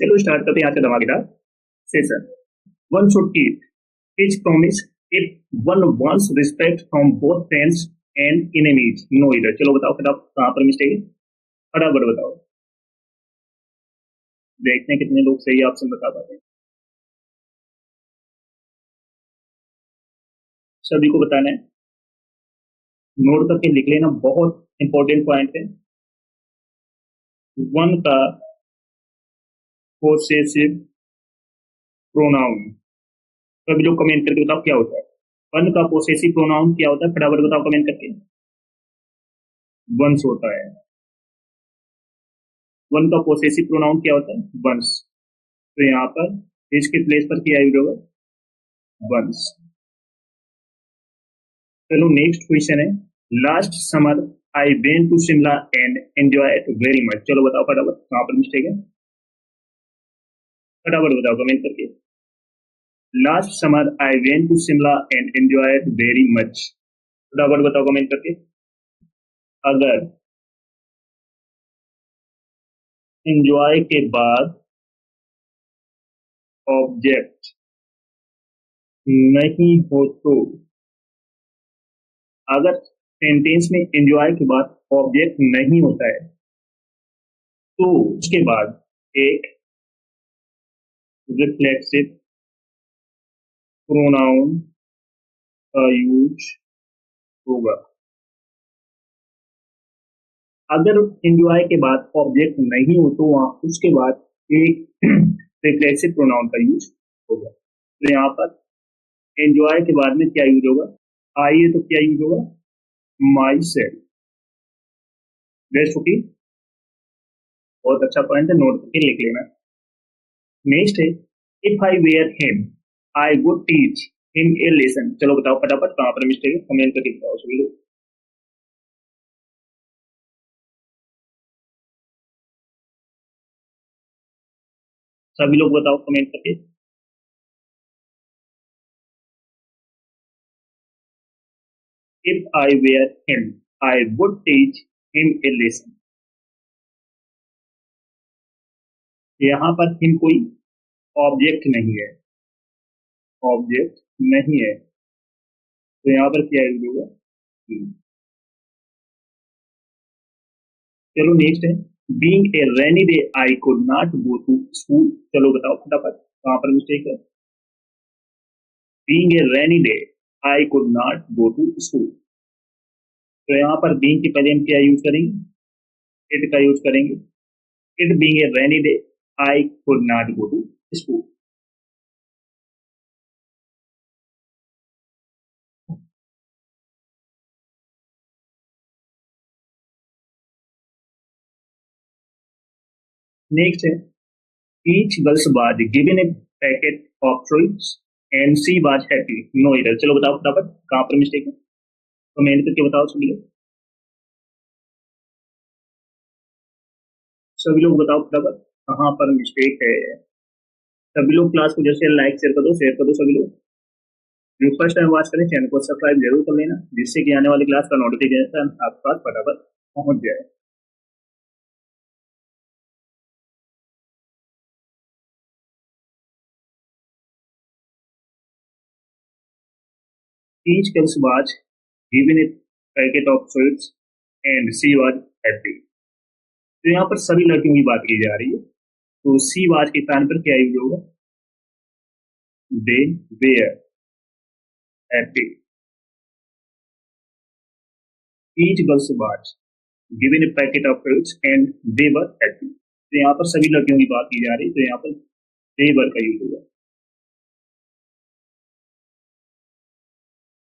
चलो स्टार्ट करते हैं आज का धमाकेदार session. One should keep his promise if one wants respect from both friends and enemies. No इधर, चलो बताओ फटाफट कहाँ पर मिस्टेक है, फटाफट बताओ। देखते हैं कितने लोग सही ऑप्शन बता पाते हैं। सभी को बताना है, नोट करके लिख लेना, बहुत इंपॉर्टेंट पॉइंट है। वन का पोसेसिव प्रोनाउन, सभी लोग कमेंट करके बताओ क्या होता है। वन का पोसेसिव प्रोनाउन क्या होता है, फटाफट बताओ कमेंट करके। वंस होता है। वन का पोसेसिव प्रोनाउन क्या होता है, वंस। तो यहाँ पर इसके प्लेस पर क्या यूज होगा, वंस। चलो नेक्स्ट क्वेश्चन है। Last summer I went to Shimla and enjoy it very much. चलो बताओ फटाफट कहाँ पर मिस्टेक है, फटाफट बताओ कमेंट करके। Last summer I went to Shimla and enjoy it very much, फटाफट बताओ कमेंट करके। अगर एंजॉय के बाद ऑब्जेक्ट नहीं हो तो, अगर सेंटेंस में एंजॉय के बाद ऑब्जेक्ट नहीं होता है तो उसके बाद एक रिफ्लेक्सिव प्रोनाउन का यूज होगा। अगर एंजॉय के बाद ऑब्जेक्ट नहीं हो तो वहां उसके बाद एक रिफ्लेक्सिव प्रोनाउन का यूज होगा। तो यहाँ पर एंजॉय के बाद में क्या यूज होगा, आई है तो क्या यूज होगा, माई सेल्फ। बेस्ट होगी, बहुत अच्छा पॉइंट है, नोट करके लिख लेना। नेक्स्ट है, if I were him I would teach him a lesson. चलो बताओ फटाफट कहाँ पर मिस्टेक है, कमेंट करके बताओ सभी लोग। सभी लोग बताओ कमेंट करके। If I were him I would teach him a lesson. यहाँ पर हिम कोई ऑब्जेक्ट नहीं है, ऑब्जेक्ट नहीं है, तो यहाँ पर क्या यूज होगा, चलो नेक्स्ट है। Being a rainy day I could not go to school. चलो बताओ फटाफट कहाँ पर मिस्टेक है। Being a rainy day I could not go to school, तो यहाँ पर बीइंग के पहले हम क्या यूज करेंगे, इट का यूज करेंगे। It being a rainy day I could not go to school. Next है, each girls was given a packet of fruits and she was happy. No इधर, चलो बताओ फटाफट कहाँ पर मिस्टेक है, कमेंट करके बताओ सभी लोग। सभी लोग बताओ फटाफट कहाँ पर मिस्टेक है। सभी लोग क्लास को जैसे लाइक शेयर कर दो सभी लोग। जो फर्स्ट टाइम वॉच करें चैनल को सब्सक्राइब जरूर कर लेना, जिससे कि आने वाली क्लास का नोटिफिकेशन आपके पास फटाफट पहुंच जाए। Each girls was given a packet of sweets and she was happy. तो यहाँ पर सभी लड़कियों की बात की जा रही है, तो सी वाज के स्थान पर क्या यूज होगा, they were happy. Each girls was given a packet of fruits and they were happy. तो यहाँ पर सभी लड़कियों की बात की जा रही है, तो यहाँ पर दे वर का यूज होगा।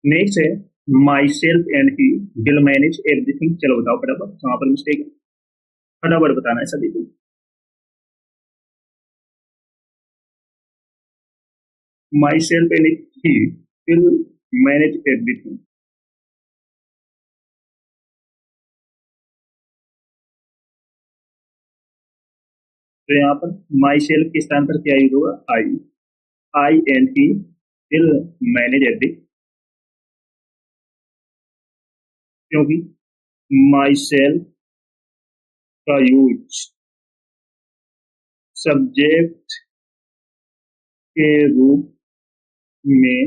नेक्स्ट है, my self and he will manage everything. चलो बताओ फटाफट कहाँ पर मिस्टेक है, फटाफट बताना है सभी को। My self and he will manage everything. तो यहाँ पर माई सेल्फ के स्थान पर क्या यूज होगा, I. I and he will manage everything, क्योंकि माई सेल्फ का यूज सब्जेक्ट के रूप में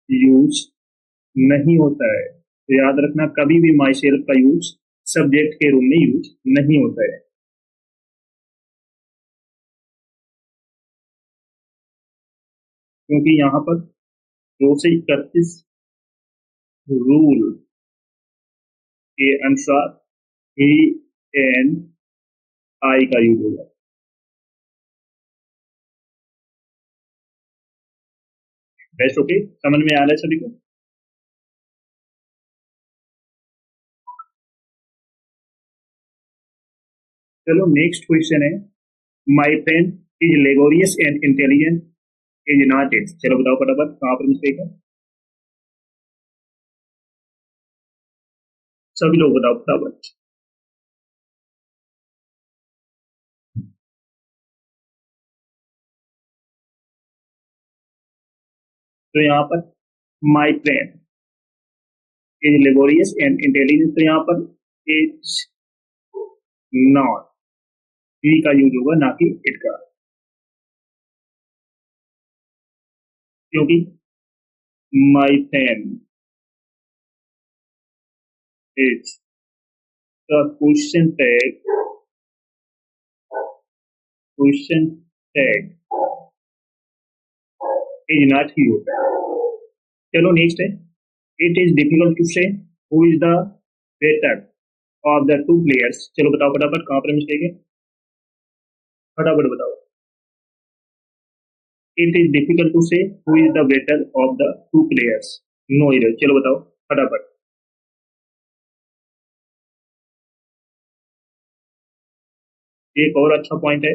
यूज नहीं होता है। तो याद रखना, कभी भी माई सेल्फ का यूज सब्जेक्ट के रूप में यूज नहीं होता है। क्योंकि यहाँ पर 231 रूल के अनुसार ही एंड आई का यूज होगा। बेस्ट, ओके, समझ में आ रहा है सभी को? चलो नेक्स्ट क्वेश्चन है, my friend is laborious and intelligent is not it. चलो बताओ फटाफट, कहाँ पर मिस्टेक है? सभी लोग बताओ फटाफट। तो यहाँ पर माई friend is laborious and intelligent, तो यहाँ पर इज नॉट, ही का यूज होगा, ना कि इट का। क्योंकि my friend is the question tag is not ही होता है। चलो नेक्स्ट है, it is difficult to say who is the better of the two players. चलो बताओ फटाफट, कहाँ पर मिस्टेक है? फटाफट बताओ। It is difficult to say who is the better of the two players, no इधर। चलो बताओ फटाफट। एक और अच्छा पॉइंट है,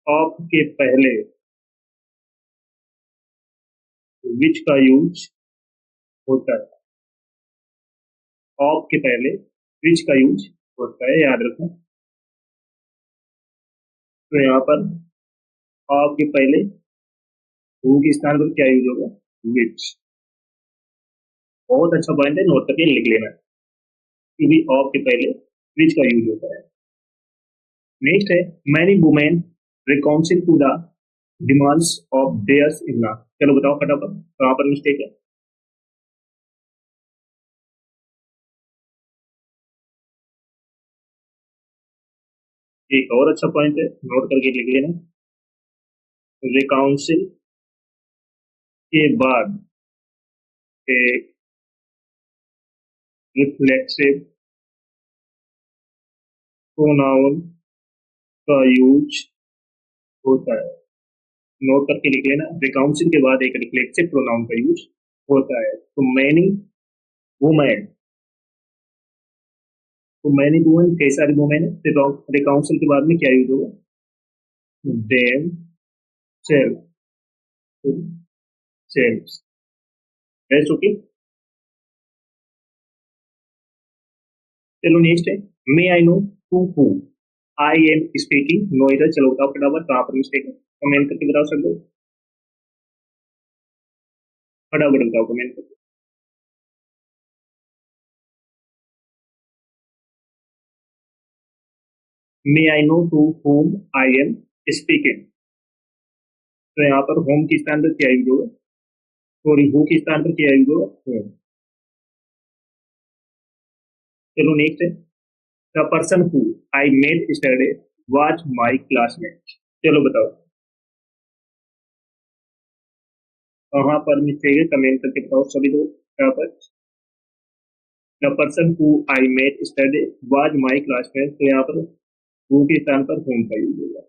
ऑफ के पहले विच का यूज होता है। ऑफ के पहले विच का यूज होता है, याद रखना। तो यहाँ पर ऑफ के पहले हु के स्थान पर क्या यूज होगा? विच। बहुत अच्छा पॉइंट है, नोट करके लिख लेना कि भी ऑफ के पहले विच का यूज होता है। नेक्स्ट है, many women reconcile to the demands of theirs in law. चलो बताओ फटाफट, कहाँ पर मिस्टेक है? एक और अच्छा पॉइंट है, नोट करके लिख लेना। रिकाउंसिल के बाद एक रिफ्लेक्सिव प्रोनाउन का यूज होता है। नोट करके लिख लेना, रिकाउंसिल के बाद एक रिफ्लेक्सिव प्रोनाउन का यूज होता है। तो मैनी वुमेन, तो मैनी वुमेन, कई सारी वुमेन है, रिकाउंसिल के बाद में क्या यूज होगा? Them self, self. Best, okay. चलो नेक्स्ट है, may I know to who I am speaking, no इधर। चलो बताओ फटाफट, कहाँ पर मिस्टेक है? कमेंट करके बताओ सब लोग, फटाफट बताओ कमेंट करके। May I know to whom I am speaking, तो यहाँ पर होम के स्थान पर क्या यूज होगा? सॉरी, हु के स्थान पर क्या यूज होगा? होम। चलो नेक्स्ट है, the person who I met yesterday was my classmate. चलो बताओ कहाँ पर मिस्टेक है, कमेंट करके बताओ सभी लोग फटाफट। The person who I met yesterday was my classmate, तो यहाँ पर हु के स्थान पर होम का यूज होगा।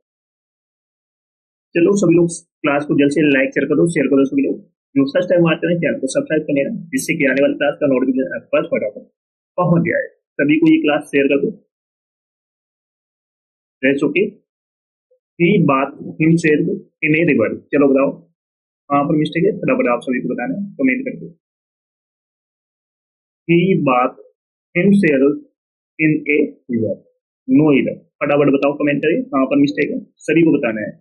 चलो सभी लोग क्लास को जल्द से लाइक शेयर करो सभी लोग। जो फर्स्ट टाइम आते हैं चैनल को सब्सक्राइब कर लेना, जिससे कि आने वाली क्लास का नोटिफिकेशन आपके पास फटाफट पहुंच जाए। सभी को ये क्लास शेयर कर दो। That's okay. He bath him share in a river. चलो बताओ कहाँ पर मिस्टेक है, फटाफट आप सभी को बताना कमेंट करके। He bath him share in a river, no इधर। फटाफट बताओ कमेंट करिए कहाँ पर मिस्टेक है, सभी को बताना है।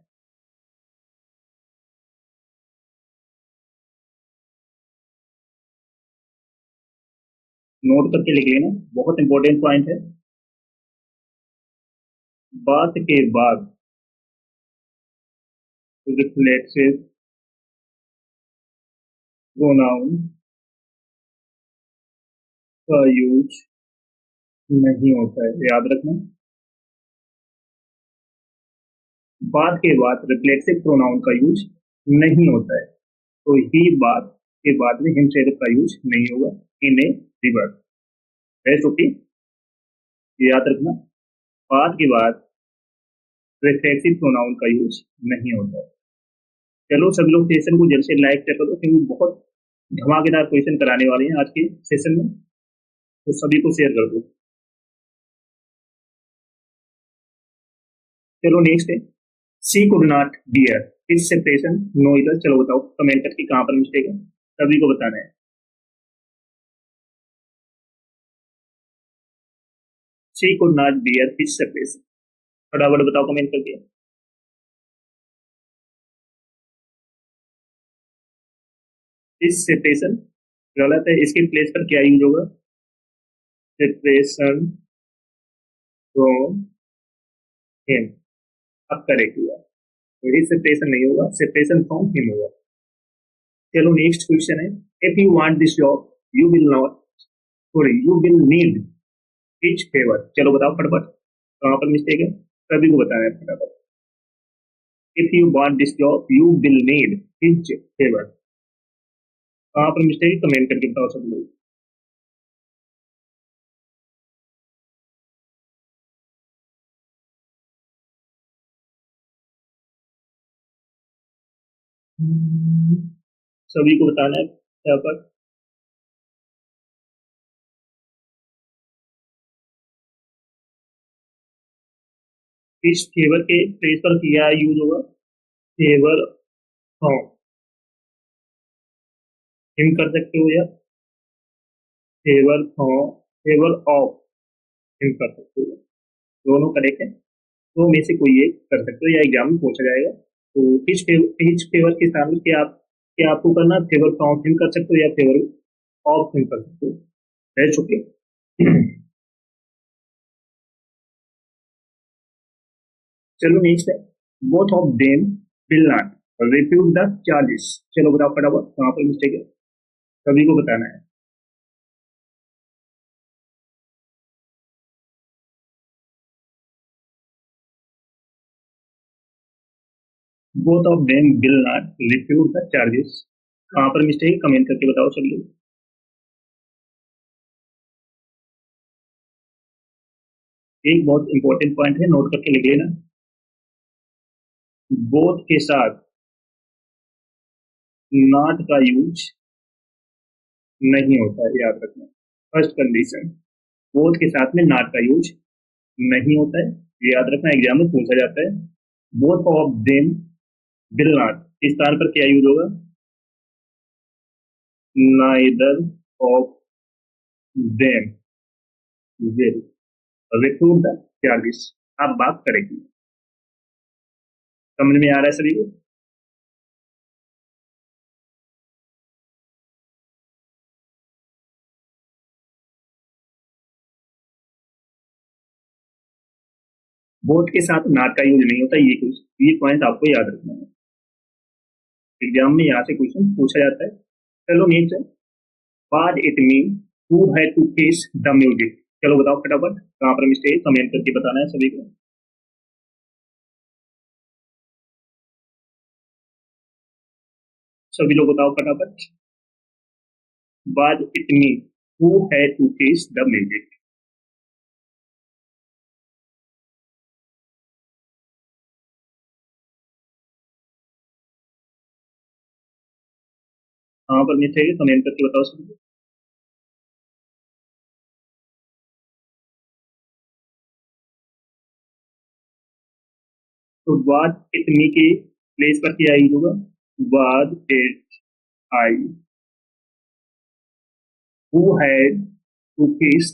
नोट करके लिख लेना, बहुत इंपॉर्टेंट पॉइंट है। बात के बाद रिफ्लेक्सिव प्रोनाउन का यूज नहीं होता है, याद रखना। बात के बाद रिफ्लेक्सिव प्रोनाउन का यूज नहीं होता है, तो ही बात के बाद में हिमशरीफ का यूज नहीं होगा इन ए रिवर्स। है ओके, याद रखना। बात के बाद रिफ्लेक्सिव प्रोनाउन का यूज नहीं होता है। चलो सभी लोग सेशन को जल्द से लाइक कर दो, क्योंकि बहुत धमाकेदार क्वेश्चन कराने वाले हैं आज के सेशन में, तो सभी को शेयर कर दो। चलो नेक्स्ट है, she could not bear his separation no इधर। चलो बताओ कमेंट करके कहां पर मिस्टेक है, सभी को बताना है। She could not bear his separation, फटाफट बताओ कमेंट करके। हिज सेपरेशन गलत है, इसके प्लेस पर क्या यूज होगा? Separation from him. अब करेक्ट हुआ, तो हिज सेपरेशन नहीं होगा, सेपरेशन फ्रॉम हिम होगा। चलो नेक्स्ट क्वेश्चन है, if you want this job you will not, sorry you will need his favour. चलो बताओ फटाफट कहां पर मिस्टेक है, सभी को बताना है फटाफट। If you want this job you will need his favour, कहां पर मिस्टेक है कमेंट करके बताओ सब लोग। सभी को बताना है फटाफट। इस फेवर के प्लेस पर क्या यूज होगा? फेवर फ्रॉम हिम कर सकते हो, या favour from favour of him कर सकते हो, दोनों करेक्ट है, तो में से कोई एक कर सकते हो या एग्जाम में पूछा जाएगा। तो इस फेवर के सामने क्या आपको करना, फेवर फ्रॉम हिम कर सकते हो या फेवर ऑफ हिम कर सकते हो। रह चुके। चलो नेक्स्ट है, both of them will not refuse the charges. चलो बताओ फटाफट कहाँ पर मिस्टेक है, सभी को बताना है। Both of them will not refuse the charges, कहाँ पर मिस्टेक है कमेंट करके बताओ सब लोग। एक बहुत इंपॉर्टेंट पॉइंट है, नोट करके लिख लेना। बोथ के साथ नॉट का यूज नहीं होता है, याद रखना। फर्स्ट कंडीशन, बोथ के साथ में नॉट का यूज नहीं होता है, ये याद रखना, एग्जाम में पूछा जाता है। Both of them will not, इस स्थान पर क्या यूज होगा? Neither of them will refuse the charges. आप बात करेंगे, समझ में आ रहा है सभी को? बोथ के साथ नॉट का यूज नहीं होता, ये पॉइंट आपको याद रखना है, एग्जाम में यहाँ से क्वेश्चन पूछा जाता है। चलो नेक्स्ट है, bad it mean who had to face the music. चलो बताओ फटाफट कहाँ पर मिस्टेक, कमेंट करके बताना है सभी को। सभी लोग बताओ फटाफट, bad it mean who had to face the music. कहाँ पर मिस्टेक है कमेंट करके बताओ सभी को। तो बाद इट मी के प्लेस पर क्या यूज होगा? Bad it I who had to face